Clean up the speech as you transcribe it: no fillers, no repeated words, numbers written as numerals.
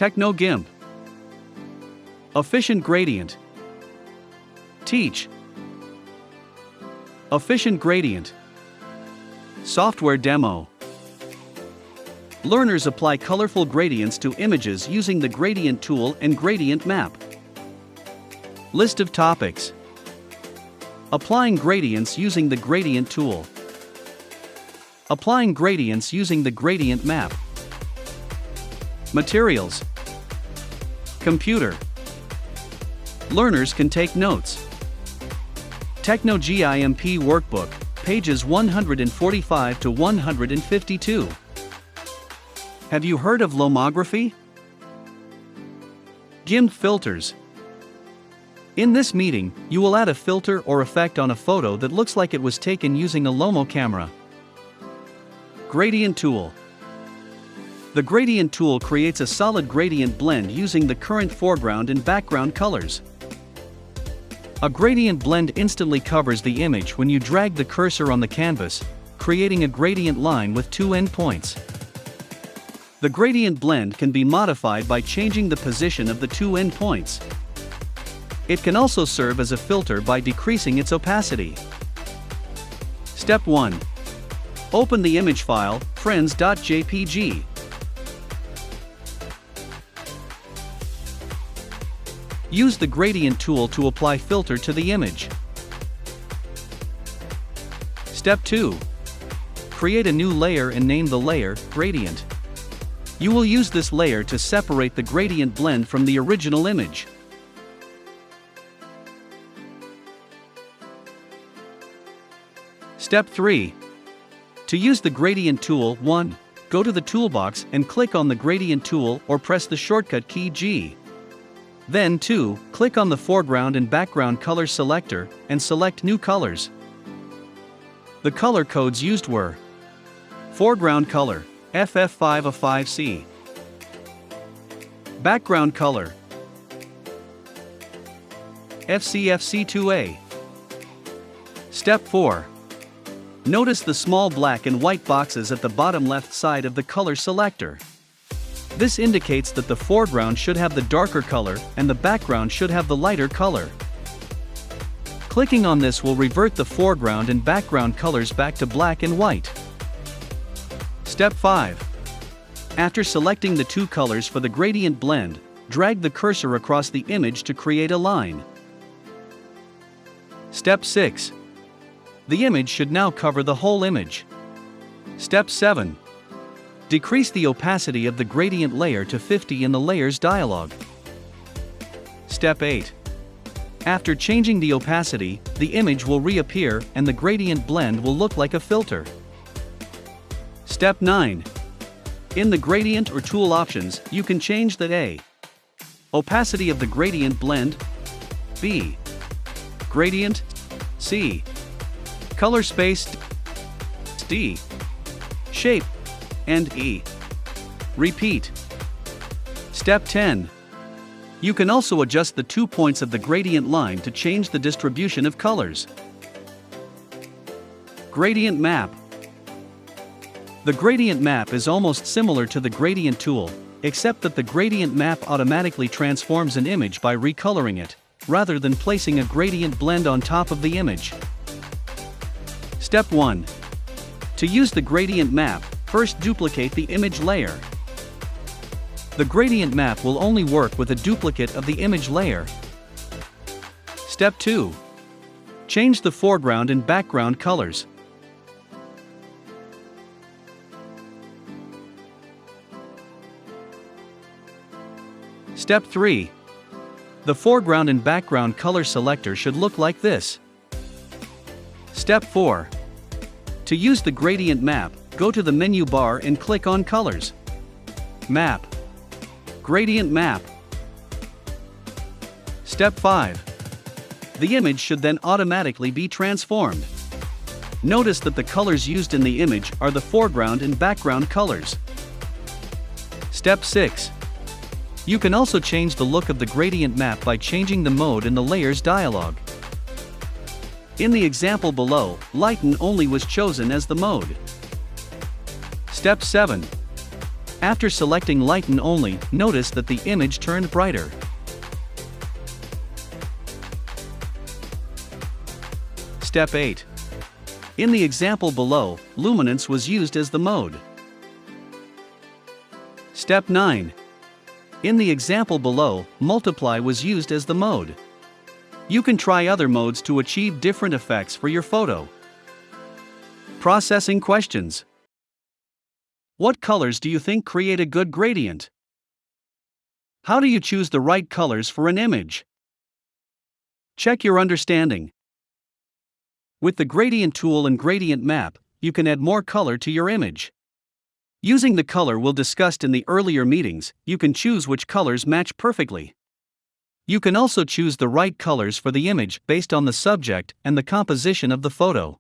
TechnoGimp. Efficient gradient. Teach. Efficient gradient. Software demo. Learners apply colorful gradients to images using the gradient tool and gradient map. List of topics. Applying gradients using the gradient tool. Applying gradients using the gradient map. Materials. Computer. Learners can take notes. TechnoGimp workbook, pages 145 to 152. Have you heard of lomography? GIMP filters. In this meeting, you will add a filter or effect on a photo that looks like it was taken using a Lomo camera. Gradient tool. The gradient tool creates a solid gradient blend using the current foreground and background colors. A gradient blend instantly covers the image when you drag the cursor on the canvas, creating a gradient line with two endpoints. The gradient blend can be modified by changing the position of the two endpoints. It can also serve as a filter by decreasing its opacity. Step 1. Open the image file, friends.jpg. Use the gradient tool to apply filter to the image. Step 2. Create a new layer and name the layer Gradient. You will use this layer to separate the gradient blend from the original image. Step 3. To use the gradient tool, 1. Go to the toolbox and click on the gradient tool or press the shortcut key G. Then 2. Click on the foreground and background color selector and select new colors. The color codes used were foreground color FF5A5C, background color FCFC2A. Step 4. Notice the small black and white boxes at the bottom left side of the color selector. This indicates that the foreground should have the darker color and the background should have the lighter color. Clicking on this will revert the foreground and background colors back to black and white. Step 5. After selecting the two colors for the gradient blend, drag the cursor across the image to create a line. Step 6. The image should now cover the whole image. Step 7. Decrease the opacity of the gradient layer to 50 in the Layers dialog. Step 8. After changing the opacity, the image will reappear and the gradient blend will look like a filter. Step 9. In the gradient or tool options, you can change the A. Opacity of the gradient blend, B. Gradient, C. Color space, D. Shape, and E. Repeat. Step 10. You can also adjust the 2 points of the gradient line to change the distribution of colors. Gradient map. The gradient map is almost similar to the gradient tool, except that the gradient map automatically transforms an image by recoloring it, rather than placing a gradient blend on top of the image. Step 1. To use the gradient map, first duplicate the image layer. The gradient map will only work with a duplicate of the image layer. Step 2. Change the foreground and background colors. Step 3. The foreground and background color selector should look like this. Step 4. To use the gradient map, go to the menu bar and click on Colors. Map. Gradient map. Step 5. The image should then automatically be transformed. Notice that the colors used in the image are the foreground and background colors. Step 6. You can also change the look of the gradient map by changing the mode in the Layers dialog. In the example below, Lighten only was chosen as the mode. Step 7. After selecting Lighten Only, notice that the image turned brighter. Step 8. In the example below, luminance was used as the mode. Step 9. In the example below, multiply was used as the mode. You can try other modes to achieve different effects for your photo. Processing questions. What colors do you think create a good gradient? How do you choose the right colors for an image? Check your understanding. With the gradient tool and gradient map, you can add more color to your image. Using the color we'll discussed in the earlier meetings, you can choose which colors match perfectly. You can also choose the right colors for the image based on the subject and the composition of the photo.